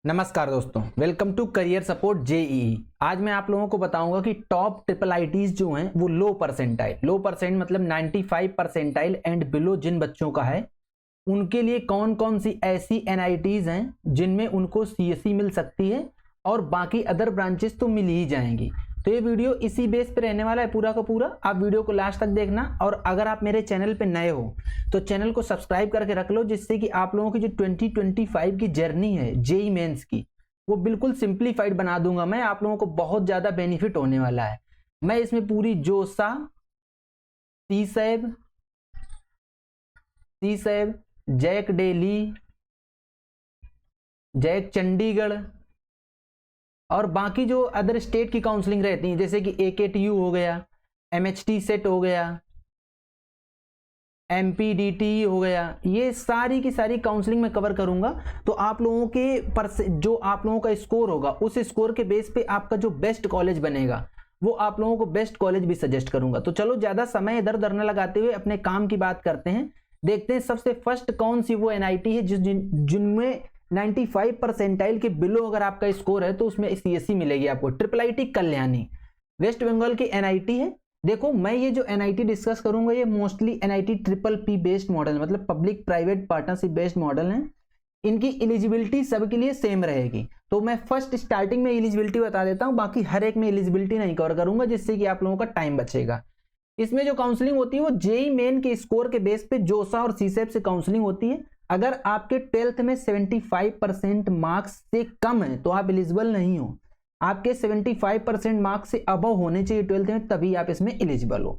नमस्कार दोस्तों, welcome to career support JEE. आज मैं आप लोगों को बताऊंगा कि टॉप ट्रिपल आईटीज जो हैं वो लो परसेंट मतलब 95 परसेंटाइल एंड बिलो जिन बच्चों का है उनके लिए कौन कौन सी ऐसी एनआईटीज हैं जिनमें उनको सीएससी मिल सकती है और बाकी अदर ब्रांचेस तो मिल ही जाएंगी। तो ये वीडियो इसी बेस पे रहने वाला है पूरा का पूरा। आप वीडियो को लास्ट तक देखना और अगर आप मेरे चैनल पे नए हो तो चैनल को सब्सक्राइब करके रख लो, जिससे कि आप लोगों की जो 2025 की जर्नी है जेईई मेंस की वो बिल्कुल सिंप्लीफाइड बना दूंगा मैं। आप लोगों को बहुत ज़्यादा बेनिफिट होने वाला है। मैं इसमें पूरी JoSAA, CSAB, JAC Delhi, JAC Chandigarh और बाकी जो अदर स्टेट की काउंसलिंग रहती है जैसे कि एकेटीयू हो गया, एमएचटी सेट हो गया, एमपीडीटी हो गया, ये सारी की सारी काउंसलिंग में कवर करूंगा। तो आप लोगों के जो आप लोगों का स्कोर होगा उस स्कोर के बेस पे आपका जो बेस्ट कॉलेज बनेगा वो आप लोगों को बेस्ट कॉलेज भी सजेस्ट करूंगा। तो चलो ज्यादा समय इधर उधर न लगाते हुए अपने काम की बात करते हैं। देखते हैं सबसे फर्स्ट कौन सी वो एनआईटी है जिनमें 95 परसेंटाइल के बिलो अगर आपका स्कोर है तो उसमें सीएससी मिलेगी आपको। Triple IT Kalyani west Bengal की एनआईटी है। देखो मैं ये जो एनआईटी डिस्कस करूंगा ये mostly NIT triple P based model मतलब public private partnership based model है। इनकी एलिजिबिलिटी सबके लिए सेम रहेगी। तो मैं फर्स्ट स्टार्टिंग में एलिजिबिलिटी बता देता हूं, बाकी हर एक में एलिजिबिलिटी नहीं कवर करूंगा जिससे कि आप लोगों का टाइम बचेगा। इसमें जो काउंसलिंग होती है वो जेईई मेन के स्कोर के बेस पे जोसा और सीसेप से काउंसलिंग होती है। अगर आपके 12th में 75% मार्क्स से कम है तो आप एलिजिबल नहीं हो। आपके 75% मार्क्स से अबव होने चाहिए 12th में, तभी आप इसमें एलिजिबल हो।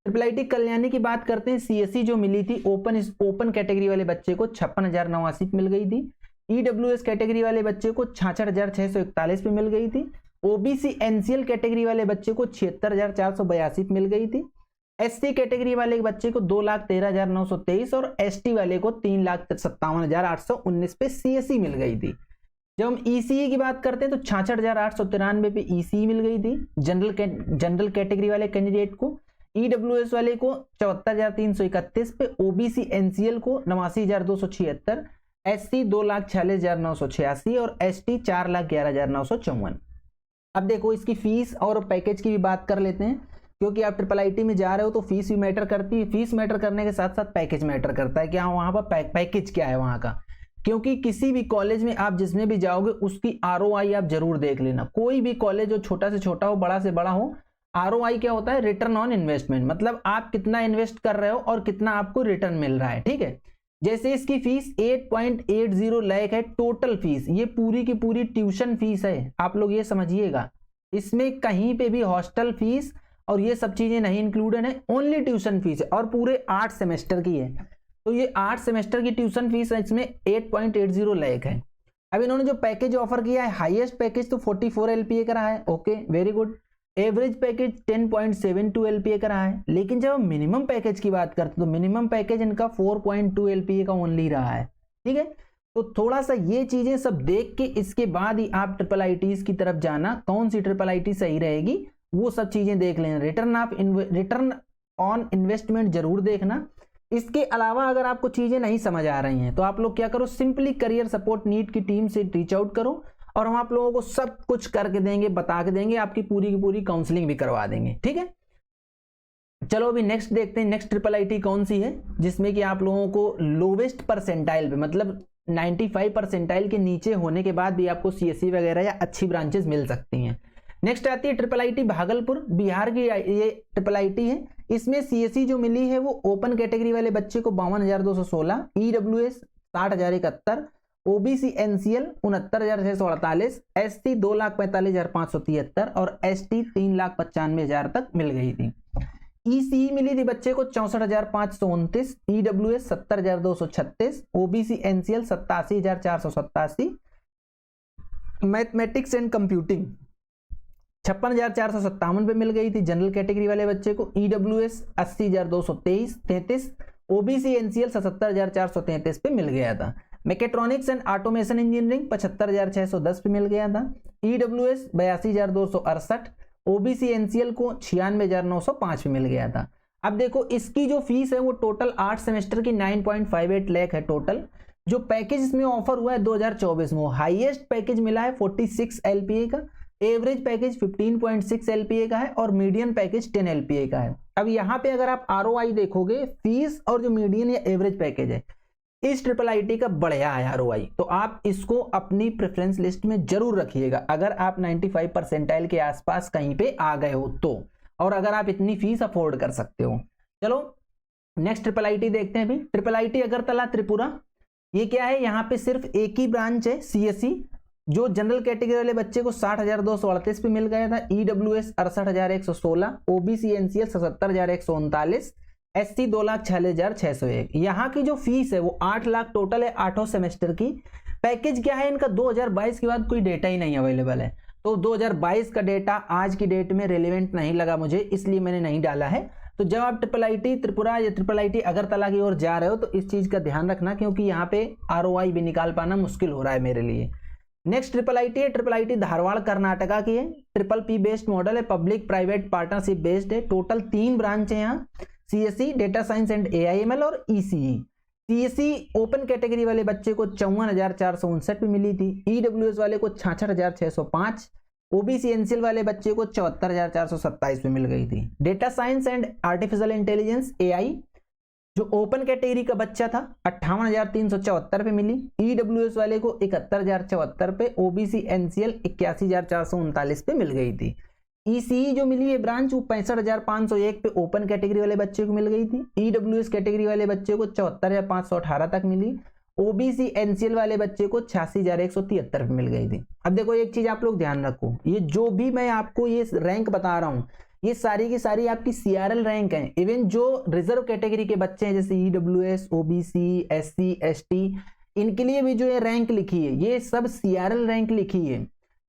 ट्रिपल आईटी कल्याणी की बात करते हैं। सीएससी जो मिली थी ओपन कैटेगरी वाले बच्चे को 56,089 मिल गई थी। ईडब्ल्यूएस कैटेगरी वाले बच्चे को 66,641 पे मिल गई थी। ओबीसी एनसीएल कैटेगरी वाले बच्चे को 76,482 मिल गई थी। एससी कैटेगरी वाले बच्चे को 2,13,923 और एसटी वाले को 3,57,819 पे सीएससी मिल गई थी। जब हम ईसीई की बात करते हैं तो 66,893 पे ईसीई मिल गई थी जनरल कैटेगरी वाले कैंडिडेट को। ईडब्ल्यूएस वाले को 74,331 पे, ओबीसी एनसीएल को 89,276, एससी 2,46,986 और एसटी 4,11,954। अब देखो इसकी फीस और पैकेज की भी बात कर लेते हैं, क्योंकि आप ट्रिपल आईटी में जा रहे हो तो फीस भी मैटर करती है। फीस मैटर करने के साथ साथ पैकेज मैटर करता है कि हाँ वहां पर पैकेज क्या है वहां का। क्योंकि किसी भी कॉलेज में आप जिसमें भी जाओगे उसकी आरओआई आप जरूर देख लेना। कोई भी कॉलेज हो, छोटा से छोटा हो, बड़ा से बड़ा हो, आरओआई क्या होता है? रिटर्न ऑन इन्वेस्टमेंट, मतलब आप कितना इन्वेस्ट कर रहे हो और कितना आपको रिटर्न मिल रहा है। ठीक है, जैसे इसकी फीस 8.80 लाख है टोटल फीस। ये पूरी की पूरी ट्यूशन फीस है, आप लोग ये समझिएगा। इसमें कहीं पे भी हॉस्टल फीस और ये सब चीजें नहीं इंक्लूडेड है, ओनली ट्यूशन फीस है और पूरे 8 सेमेस्टर की है। तो ये 8 सेमेस्टर की ट्यूशन फीस है, इसमें 8.80 लाख है। अब इन्होंने जो पैकेज ऑफर किया है, हाईएस्ट पैकेज तो 44 एलपीए का रहा है। Okay, very good. Average package 10.72 LPA का रहा है। लेकिन जब हम मिनिमम पैकेज की बात करते हैं तो मिनिमम पैकेज इनका 4.2 एलपीए का ओनली रहा है। ठीक है, तो थोड़ा सा ये चीजें सब देख के इसके बाद ही आप ट्रिपल आईटीज की तरफ जाना। कौन सी ट्रिपल आईटी सही रहेगी वो सब चीजें देख लेना। रिटर्न ऑन इन्वेस्टमेंट जरूर देखना। इसके अलावा अगर आपको चीजें नहीं समझ आ रही हैं तो आप लोग क्या करो, सिंपली करियर सपोर्ट नीट की टीम से रीच आउट करो और हम आप लोगों को सब कुछ करके देंगे, बता के देंगे, आपकी पूरी की पूरी काउंसलिंग भी करवा देंगे। ठीक है, चलो अभी नेक्स्ट देखते हैं। नेक्स्ट ट्रिपल आईटी कौन सी है जिसमें कि आप लोगों को लोवेस्ट परसेंटाइल पे मतलब 95 परसेंटाइल के नीचे होने के बाद भी आपको सीएससी वगैरह या अच्छी ब्रांचेस मिल सकती हैं। नेक्स्ट आती है ट्रिपल आईटी भागलपुर, बिहार की ये ट्रिपल आईटी है। इसमें सीएससी जो मिली है वो ओपन कैटेगरी वाले बच्चे को 52,216, ईडब्ल्यूएस 60,071, ओबीसी एनसीएल 69,648, एसटी 2,45,573 और एसटी 3,95,000 तक मिल गई थी। ईसीई मिली थी बच्चे को 64,529, EWS 70,236, OBC NCL 87,487, mathematics and computing 56,457 पे मिल गई थी जनरल कैटेगरी वाले बच्चे को। ईडब्ल्यूएस 80,233, ओबीसी एनसीएल 77,433 पे मिल गया था। मैकेट्रॉनिक्स एंड ऑटोमेशन इंजीनियरिंग 75,610 पे मिल गया था। ईडब्ल्यूएस 82,268, ओबीसी एनसीएल को 96,905 पे मिल गया था। अब देखो इसकी जो फीस है वो टोटल 8 सेमेस्टर की 9.58 लाख है टोटल। जो पैकेज इसमें ऑफर हुआ है 2024 में, वो हाईएस्ट पैकेज मिला है 46 LPA का, एवरेज पैकेज 15.6 LPA का है और मीडियन पैकेज 10 LPA का है। अब यहाँ पे अगर आप ROI देखोगे, फीस और जो मीडियन या एवरेज पैकेज है इस ट्रिपल आईटी का बढ़िया है ROI, तो आप इसको अपनी प्रेफरेंस लिस्ट में जरूर रखिएगा अगर आप 95 परसेंटाइल के आसपास कहीं पे आ गए हो तो, और अगर आप इतनी फीस अफोर्ड कर सकते हो। चलो नेक्स्ट ट्रिपल आईटी देखते हैं। भी ट्रिपल आईटी अगरतला त्रिपुरा, ये क्या है, यहाँ पे सिर्फ एक ही ब्रांच है CSE, जो जनरल कैटेगरी वाले बच्चे को 60,238 पे मिल गया था, EWS 68,116, OBC NCL 77,139, SC 2,46,601। यहाँ की जो फीस है वो 8 लाख टोटल है 8 सेमेस्टर की। पैकेज क्या है इनका, 2022 के बाद कोई डेटा ही नहीं अवेलेबल है, तो 2022 का डेटा आज की डेट में रेलिवेंट नहीं लगा मुझे, इसलिए मैंने नहीं डाला है। तो जब आप ट्रिपल आईटी त्रिपुरा या ट्रिपल आईटी अगरतला की ओर जा रहे हो तो इस चीज का ध्यान रखना, क्योंकि यहाँ पे ROI भी निकाल पाना मुश्किल हो रहा है मेरे लिए। नेक्स्ट ट्रिपल आईटी है, ट्रिपल आईटी धारवाड़ कर्नाटका की है, ट्रिपल P बेस्ड मॉडल है, पब्लिक प्राइवेट पार्टनरशिप बेस्ड है, टोटल 3 ब्रांच है यहाँ, CSE, data science and AIML और ECE। CSE ओपन कैटेगरी वाले बच्चे को 54,459 पे मिली थी, EWS वाले को 66,605, OBC NCL वाले बच्चे को 74,427 पे मिल गई थी। Data science and artificial intelligence AI जो ओपन कैटेगरी का बच्चा था 58,374 पे मिली, EWS वाले को 71,074 पे, OBC NCL 81,439 पे मिल गई थी। ECE जो मिली है ब्रांच वो 65,501 पे ओपन कैटेगरी वाले बच्चे को मिल गई थी, EWS कैटेगरी वाले बच्चे को 74,518 तक मिली, OBC NCL वाले बच्चे को 86,173 पे मिल गई थी। अब देखो एक चीज आप लोग ध्यान रखो, ये जो भी मैं आपको ये रैंक बता रहा हूँ ये सारी की सारी आपकी CRL रैंक हैं। इवन जो रिजर्व कैटेगरी के बच्चे हैं जैसे EWS, OBC, SC, ST, इनके लिए भी जो ये रैंक लिखी है ये सब CRL रैंक लिखी है,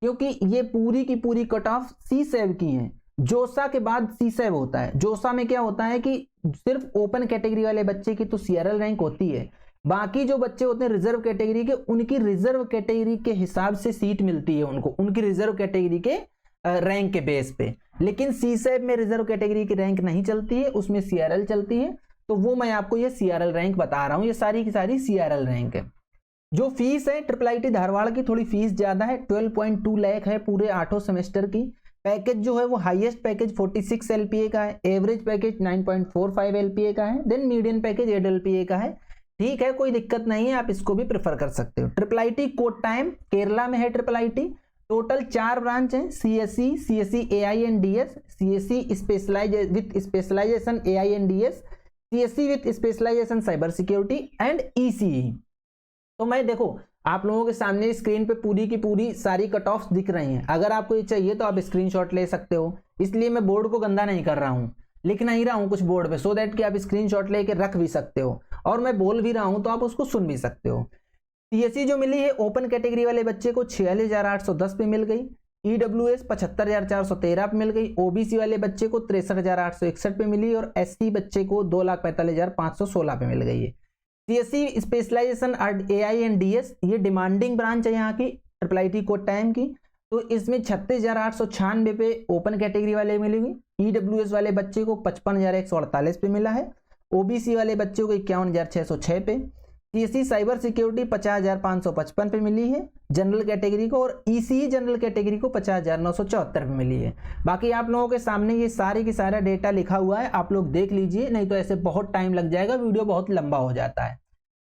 क्योंकि ये पूरी की पूरी कट ऑफ CSAB की है। जोसा के बाद CSAB होता है। जोसा में क्या होता है कि सिर्फ ओपन कैटेगरी वाले बच्चे की तो CRL रैंक होती है, बाकी जो बच्चे होते हैं रिजर्व कैटेगरी के उनकी रिजर्व कैटेगरी के हिसाब से सीट मिलती है उनको, उनकी रिजर्व कैटेगरी के रैंक के बेस पे। लेकिन CSAB में रिजर्व कैटेगरी की रैंक नहीं चलती है, उसमें CRL चलती है, तो वो मैं आपको ये CRL रैंक बता रहा हूँ। ये सारी की सारी CRL रैंक है। जो फीस है ट्रिपल आईटी धारवाड़ की थोड़ी फीस ज्यादा है, 12.2 लाख है पूरे 8 सेमेस्टर की। पैकेज जो है वो हाईएस्ट पैकेज 46 LPA का है, एवरेज पैकेज 9.45 LPA का है, देन मीडियम पैकेज 8 LPA का है। ठीक है, कोई दिक्कत नहीं है, आप इसको भी प्रेफर कर सकते हो। ट्रिपल आईटी कोट्टायम केरला में है ट्रिपल आईटी। टोटल 4 ब्रांच है, CSE AI and DS, CSE with specialization AI and DS, CSE with specialisation cyber security and ECE। तो मैं देखो आप लोगों के सामने स्क्रीन पे पूरी की पूरी सारी कट ऑफ्स दिख रही हैं। अगर आपको ये चाहिए तो आप स्क्रीनशॉट ले सकते हो, इसलिए मैं बोर्ड को गंदा नहीं कर रहा हूँ, लिख नहीं रहा हूँ कुछ बोर्ड पे, सो दैट कि आप स्क्रीनशॉट लेके रख भी सकते हो, और मैं बोल भी रहा हूँ तो आप उसको सुन भी सकते हो। CSE जो मिली है ओपन कैटेगरी वाले बच्चे को 46,810 पे मिल गई, EWS 75,413 पे मिल गई, OBC वाले बच्चे को 63,861 पे मिली और SC बच्चे को 2,45,516 पे मिल गई है। CSE specialization AI and DS ये डिमांडिंग ब्रांच है यहाँ की ट्रिपल आईटी कोट्टायम की, तो इसमें 36,896 पे ओपन कैटेगरी वाले मिलेगी। EWS वाले बच्चे को 55,148 पे मिला है, OBC वाले बच्चे को 51,606 पे, CSE साइबर सिक्योरिटी 50,555 पे मिली है जनरल कैटेगरी को, और ECE जनरल कैटेगरी को 50,974 पे मिली है। बाकी आप लोगों के सामने ये सारे की सारा डेटा लिखा हुआ है, आप लोग देख लीजिए, नहीं तो ऐसे बहुत टाइम लग जाएगा, वीडियो बहुत लंबा हो जाता है।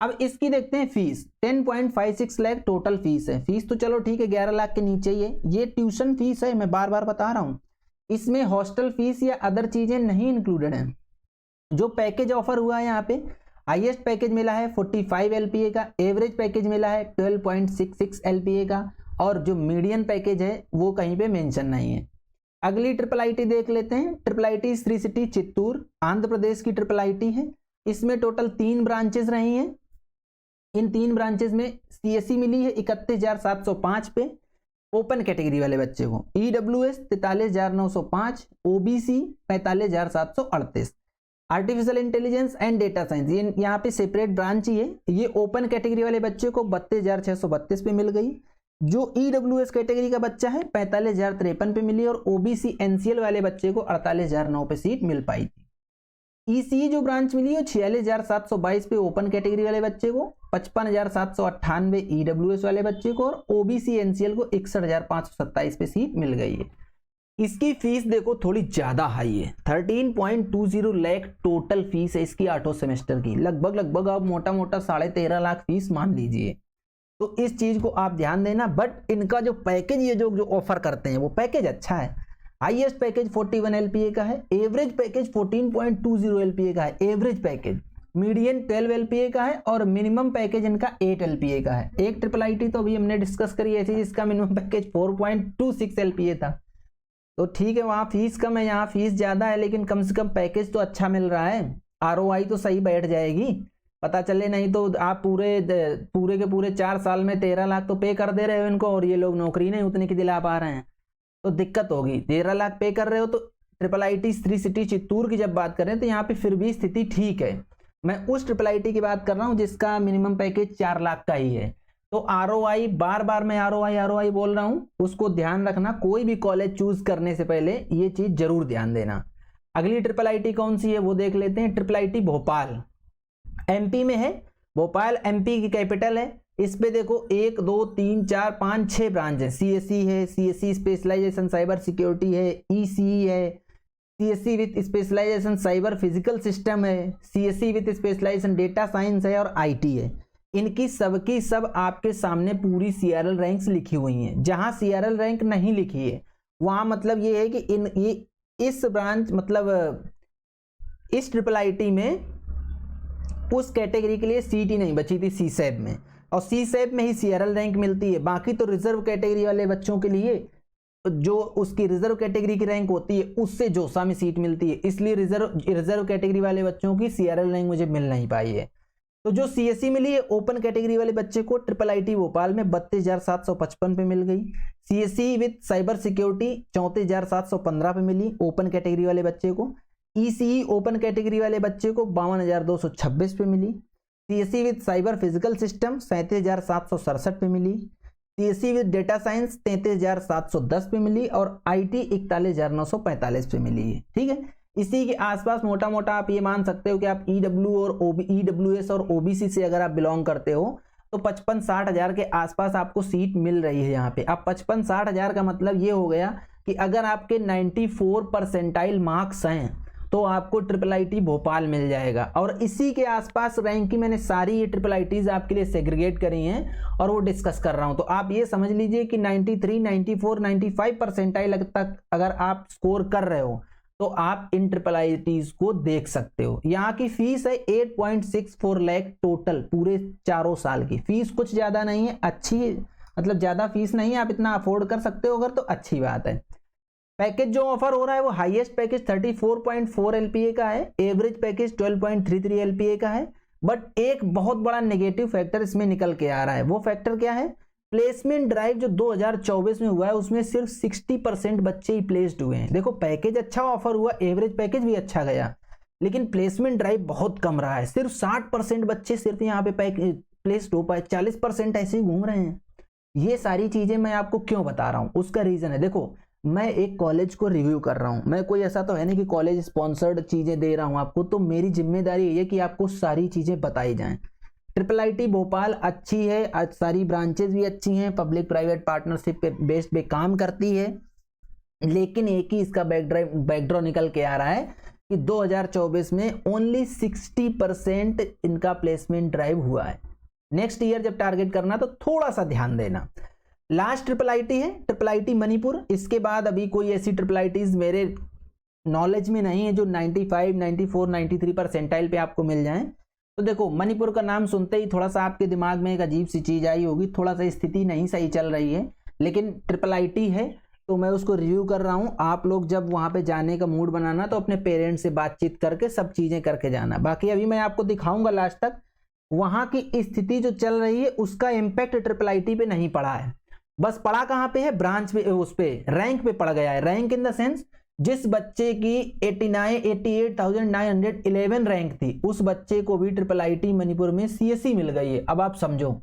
अब इसकी देखते हैं फीस। 10.56 लाख टोटल फीस है। फीस तो चलो ठीक है 11 लाख के नीचे ही है, ये ट्यूशन फीस है, मैं बार बार बता रहा हूँ, इसमें हॉस्टल फीस या अदर चीजें नहीं इंक्लूडेड है। जो पैकेज ऑफर हुआ है यहाँ पे हाईएस्ट पैकेज मिला है 45 LPA का, एवरेज पैकेज मिला है 12.66 LPA का, और जो मीडियन पैकेज है वो कहीं पे मेंशन नहीं है। अगली ट्रिपल आईटी देख लेते हैं। Triple IT Sri City Chittoor Andhra Pradesh की ट्रिपल आईटी है। इसमें टोटल 3 ब्रांचेस रही हैं। इन 3 ब्रांचेस में CSE मिली है 31,705 पे ओपन कैटेगरी वाले बच्चे को, EWS 43,905, OBC 45,738। Artificial intelligence and data science ये यहाँ पे सेपरेट ब्रांच ही है, ये ओपन कैटेगरी वाले बच्चे को 32,632 पे मिल गई। जो EWS कैटेगरी का बच्चा है 45,053 पे मिली, और OBC NCL वाले बच्चे को 48,009 पे सीट मिल पाई थी। ईसीई जो ब्रांच मिली है 46,722 पे ओपन कैटेगरी वाले बच्चे को, 55,798 ईडब्ल्यूएस वाले बच्चे को, और ओबीसी एनसीएल को 61,527 पे सीट मिल गई है। इसकी फीस देखो थोड़ी ज्यादा हाई है, 13.20 लाख टोटल फीस है इसकी 8 सेमेस्टर की, लगभग आप मोटा मोटा 13.5 लाख फीस मान लीजिए। तो इस चीज को आप ध्यान देना। बट इनका जो पैकेज ये जो ऑफर करते हैं वो पैकेज अच्छा है। हाईएस्ट पैकेज 41 एलपीए का है, एवरेज पैकेज 14.20 एलपीए का है एवरेज पैकेज, मीडियन 12 एलपीए का है, और मिनिमम पैकेज इनका 8 एलपीए का है। एक ट्रिपल आईटी तो अभी हमने डिस्कस करी ऐसी जिसका मिनिमम पैकेज 4.26 एलपीए था। तो ठीक है, वहाँ फीस कम है, यहाँ फीस ज्यादा है, लेकिन कम से कम पैकेज तो अच्छा मिल रहा है। आरओआई तो सही बैठ जाएगी, पता चले नहीं तो आप पूरे के पूरे 4 साल में 13 लाख तो पे कर दे रहे हो इनको, और ये लोग नौकरी नहीं उतने की दिला पा रहे हैं, तो दिक्कत होगी। 13 लाख पे कर रहे हो तो triple IT Sri City Chittoor की जब बात करें तो यहाँ पे फिर भी स्थिति ठीक है। मैं उस ट्रिपल आईटी की बात कर रहा हूँ जिसका मिनिमम पैकेज 4 लाख का ही है। तो आरओआई, बार मैं आरओआई बोल रहा हूँ, उसको ध्यान रखना। कोई भी कॉलेज चूज करने से पहले ये चीज जरूर ध्यान देना। अगली ट्रिपल आईटी कौन सी है वो देख लेते हैं। ट्रिपल आईटी भोपाल एमपी में है, भोपाल एमपी की कैपिटल है। इस पे देखो 1 2 3 4 5 6 ब्रांच है। सीएससी है, सीएससी स्पेशलाइजेशन साइबर सिक्योरिटी है, ईसीई है, CSC with specialisation cyber physical system है, CSC with specialisation data science है, और आईटी है। इनकी सबकी सब आपके सामने पूरी सीआरएल रैंक्स लिखी हुई हैं। जहां सीआरएल रैंक नहीं लिखी है वहां मतलब ये है कि इस ब्रांच मतलब इस ट्रिपल आईटी में उस कैटेगरी के लिए सीट ही नहीं बची थी सीसैब में, और सीसैब में ही सीआरएल रैंक मिलती है। बाकी तो रिजर्व कैटेगरी वाले बच्चों के लिए जो उसकी रिजर्व कैटेगरी की रैंक होती है उससे जोसा में सीट मिलती है, इसलिए रिजर्व कैटेगरी वाले बच्चों की सीआरएल रैंक मुझे मिल नहीं पाई है। तो जो सीएससी मिली है ओपन कैटेगरी वाले बच्चे को ट्रिपल आईटी भोपाल में 32,755 पे मिल गई। सीएससी विथ साइबर सिक्योरिटी 34,715 पे मिली ओपन कैटेगरी वाले बच्चे को। ईसीई ओपन कैटेगरी वाले बच्चे को 52,226 पे मिली। CSC with cyber physical system 37,767 पे मिली। सीएससी विथ डेटा साइंस 33,710 पे मिली, और आईटी 41,945 पे मिली है। ठीक है, इसी के आसपास मोटा मोटा आप ये मान सकते हो कि आप ईडब्ल्यूएस और ओबीसी से अगर आप बिलोंग करते हो तो 55-60 हजार के आसपास आपको सीट मिल रही है यहाँ पे। अब 55-60 हजार का मतलब ये हो गया कि अगर आपके 94 परसेंटाइल मार्क्स हैं तो आपको ट्रिपल आईटी भोपाल मिल जाएगा। और इसी के आसपास रैंक की मैंने सारी ये ट्रिपल आईटीज आपके लिए सेग्रीगेट करी हैं और वो डिस्कस कर रहा हूं। तो आप ये समझ लीजिए कि 93, 94, 95 परसेंटाइल तक अगर आप स्कोर कर रहे हो तो आप इन ट्रिपल आईटीज को देख सकते हो। यहाँ की फीस है 8.64 लाख टोटल, पूरे 4 साल की फीस कुछ ज्यादा नहीं है, अच्छी मतलब ज्यादा फीस नहीं है, आप इतना अफोर्ड कर सकते हो अगर तो अच्छी बात है। पैकेज जो ऑफर हो रहा है वो हाईएस्ट पैकेज 34.4 एलपीए का है, एवरेज पैकेज 12.33 एलपीए का है। बट एक बहुत बड़ा नेगेटिव फैक्टर इसमें निकल के आ रहा है। वो फैक्टर क्या है? प्लेसमेंट ड्राइव जो 2024 में हुआ है उसमें सिर्फ 60% बच्चे ही प्लेस्ड हुए हैं। देखो पैकेज अच्छा ऑफर हुआ, एवरेज पैकेज भी अच्छा गया, लेकिन प्लेसमेंट ड्राइव बहुत कम रहा है। सिर्फ 60% बच्चे सिर्फ यहाँ पे प्लेस्ड हो पाए, 40% ऐसे ही घूम रहे हैं। ये सारी चीजें मैं आपको क्यों बता रहा हूँ, उसका रीजन है। देखो मैं एक कॉलेज को रिव्यू कर रहा हूँ, मैं कोई ऐसा तो है नहीं कि कॉलेज स्पॉन्सर्ड चीजें दे रहा हूँ आपको, तो मेरी जिम्मेदारी ये है कि आपको सारी चीजें बताई जाएं। ट्रिपल आईटी भोपाल अच्छी है, आज सारी ब्रांचेस भी अच्छी हैं, पब्लिक प्राइवेट पार्टनरशिप पे बेस्ड पे काम करती है, लेकिन एक ही इसका बैकड्रॉ निकल के आ रहा है कि 2024 में ओनली 60% इनका प्लेसमेंट ड्राइव हुआ है। नेक्स्ट ईयर जब टारगेट करना तो थोड़ा सा ध्यान देना। लास्ट ट्रिपल आईटी है ट्रिपल आईटी मणिपुर। इसके बाद अभी कोई ऐसी ट्रिपल आईटीज मेरे नॉलेज में नहीं है जो 95, 94, 93 परसेंटाइल पे आपको मिल जाएं। तो देखो मणिपुर का नाम सुनते ही थोड़ा सा आपके दिमाग में एक अजीब सी चीज आई होगी, थोड़ा सा स्थिति नहीं सही चल रही है, लेकिन ट्रिपल आईटी है तो मैं उसको रिव्यू कर रहा हूँ। आप लोग जब वहां पे जाने का मूड बनाना तो अपने पेरेंट्स से बातचीत करके सब चीजें करके जाना। बाकी अभी मैं आपको दिखाऊंगा लास्ट तक वहां की स्थिति जो चल रही है उसका इम्पैक्ट ट्रिपल आईटी पे नहीं पड़ा है, बस पड़ा कहां पे है? ब्रांच पे, उस पे रैंक पे पड़ गया है। रैंक इन द सेंस जिस बच्चे की 88,911 रैंक थी उस बच्चे को भी ट्रिपल आईटी मणिपुर में सीएससी मिल गई है। अब आप समझो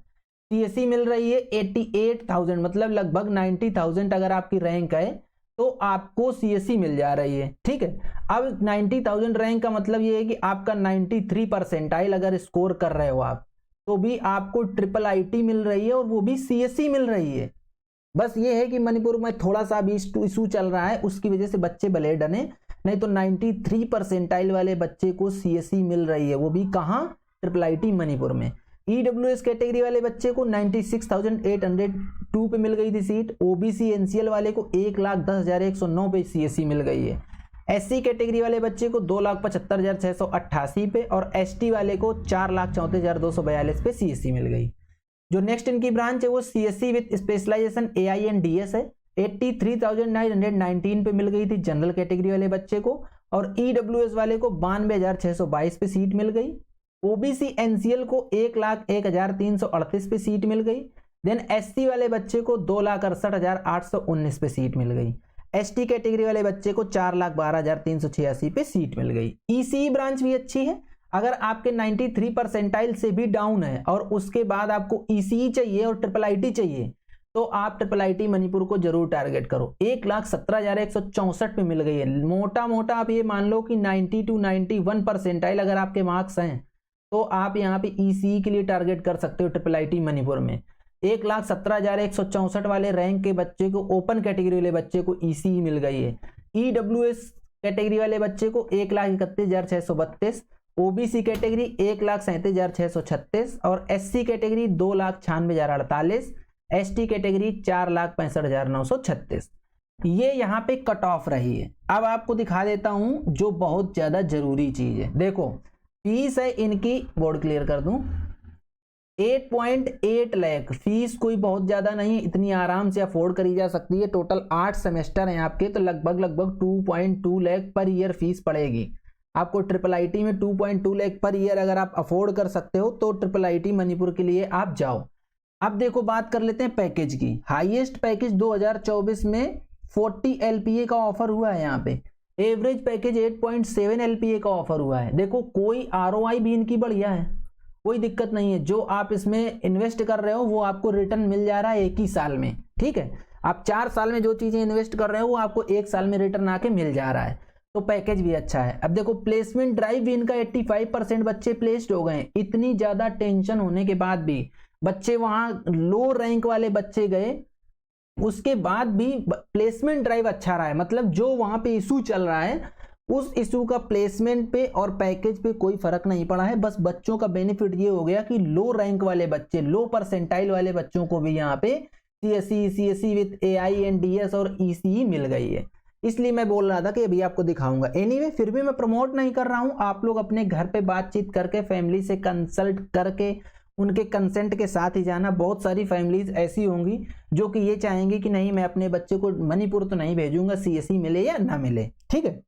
सीएससी मिल रही है 88,000 मतलब लगभग 90,000 अगर आपकी रैंक है तो आपको CSE मिल जा रही है। ठीक है, अब 90,000 रैंक का मतलब ये है कि आपका 93 परसेंटाइल अगर स्कोर कर रहे हो आप, तो भी आपको IIIT मिल रही है और वो भी CSE मिल रही है। बस ये है कि मणिपुर में थोड़ा सा अभी इशू चल रहा है, उसकी वजह से बच्चे भले डरे, नहीं तो 93 परसेंटाइल वाले बच्चे को CSE मिल रही है, वो भी कहाँ, IIIT मणिपुर में। EWS कैटेगरी वाले बच्चे को 96,802 पे मिल गई थी सीट। OBC NCL वाले को 1,10,109 पे CSE मिल गई है। SC कैटेगरी वाले बच्चे को 2,75,688 पे और ST वाले को 4,34,242 पे CSE मिल गई। जो नेक्स्ट इनकी ब्रांच है वो CSE with specialization AI and DS है। 83,919 पे मिल गई थी जनरल कैटेगरी वाले बच्चे को और EWS वाले को 92,622 पे सीट मिल गई। OBC NCL को 1,01,338 पे सीट मिल गई। देन SC वाले बच्चे को 2,68,819 पे सीट मिल गई। ST कैटेगरी वाले बच्चे को 4,12,386 पे सीट मिल गई। ECE ब्रांच भी अच्छी है। अगर आपके 93 परसेंटाइल से भी डाउन है और उसके बाद आपको ECE चाहिए और IIIT चाहिए, तो आप IIIT मणिपुर को जरूर टारगेट करो। 1,17,164 पे मिल गई है। मोटा मोटा आप ये मान लो कि 90 to 91 परसेंटाइल अगर आपके मार्क्स हैं, तो आप यहाँ पे ECE के लिए टारगेट कर सकते हो IIIT मणिपुर में। 1,17,164 वाले रैंक के बच्चे को, ओपन कैटेगरी वाले बच्चे को ECE मिल गई है। EWS कैटेगरी वाले बच्चे को 1,31,632, OBC कैटेगरी 1,37,636 और SC कैटेगरी 2,96,048, ST कैटेगरी 4,65,936। ये यहाँ पे कट ऑफ रही है। अब आपको दिखा देता हूं जो बहुत ज्यादा जरूरी चीज है। देखो फीस है इनकी, बोर्ड क्लियर कर दूं, 8.8 लाख फीस कोई बहुत ज्यादा नहीं, इतनी आराम से अफोर्ड करी जा सकती है। टोटल 8 सेमेस्टर हैं आपके, तो लगभग 2.2 लाख पर ईयर फीस पड़ेगी आपको। IIIT में 2.2 लाख पर ईयर अगर आप अफोर्ड कर सकते हो तो IIIT मणिपुर के लिए आप जाओ। अब देखो बात कर लेते हैं पैकेज की। हाईएस्ट पैकेज 2024 में 40 LPA का ऑफर हुआ है यहाँ पे। एवरेज पैकेज 8.7 LPA का ऑफर हुआ है। देखो कोई ROI भी इनकी बढ़िया है, कोई दिक्कत नहीं है। जो आप इसमें इन्वेस्ट कर रहे हो वो आपको रिटर्न मिल जा रहा है 1 ही साल में। ठीक है, आप 4 साल में जो चीजें इन्वेस्ट कर रहे हो वो आपको 1 साल में रिटर्न आके मिल जा रहा है, तो पैकेज भी अच्छा है। अब देखो प्लेसमेंट ड्राइव भी इनका 85% बच्चे प्लेस्ड हो गए। इतनी ज्यादा टेंशन होने के बाद भी बच्चे वहां, लो रैंक वाले बच्चे गए, उसके बाद भी प्लेसमेंट ड्राइव अच्छा रहा है। मतलब जो वहां पे इशू चल रहा है उस इशू का प्लेसमेंट पे और पैकेज पे कोई फर्क नहीं पड़ा है। बस बच्चों का बेनिफिट ये हो गया कि लो रैंक वाले बच्चे, लो परसेंटाइल वाले बच्चों को भी यहाँ पे CSE with AI and DS और ECE मिल गई है। इसलिए मैं बोल रहा था कि अभी आपको दिखाऊंगा। एनीवे फिर भी मैं प्रमोट नहीं कर रहा हूं, आप लोग अपने घर पे बातचीत करके, फैमिली से कंसल्ट करके, उनके कंसेंट के साथ ही जाना। बहुत सारी फैमिलीज ऐसी होंगी जो कि ये चाहेंगी कि नहीं मैं अपने बच्चे को मणिपुर तो नहीं भेजूंगा, CSE मिले या ना मिले। ठीक है,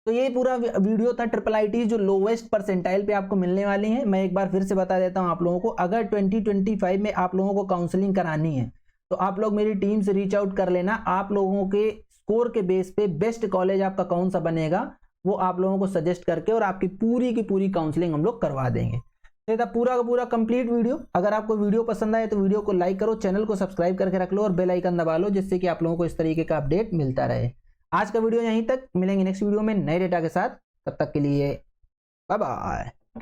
तो ये पूरा वीडियो था IIIT जो लोवेस्ट परसेंटाइल पे आपको मिलने वाली है। मैं एक बार फिर से बता देता हूं आप लोगों को, अगर 2025 में आप लोगों को काउंसलिंग करानी है तो आप लोग मेरी टीम से रीच आउट कर लेना। आप लोगों के स्कोर के बेस पे बेस्ट कॉलेज आपका कौन सा बनेगा वो आप लोगों को सजेस्ट करके और आपकी पूरी की पूरी काउंसलिंग हम लोग करवा देंगे। ये था पूरा का पूरा कंप्लीट वीडियो। अगर आपको वीडियो पसंद आए तो वीडियो को लाइक करो, चैनल को सब्सक्राइब करके रख लो और बेल आइकन दबा लो, जिससे कि आप लोगों को इस तरीके का अपडेट मिलता रहे। आज का वीडियो यहीं तक, मिलेंगे नेक्स्ट वीडियो में नए डेटा के साथ। तब तक के लिए बाय बाय।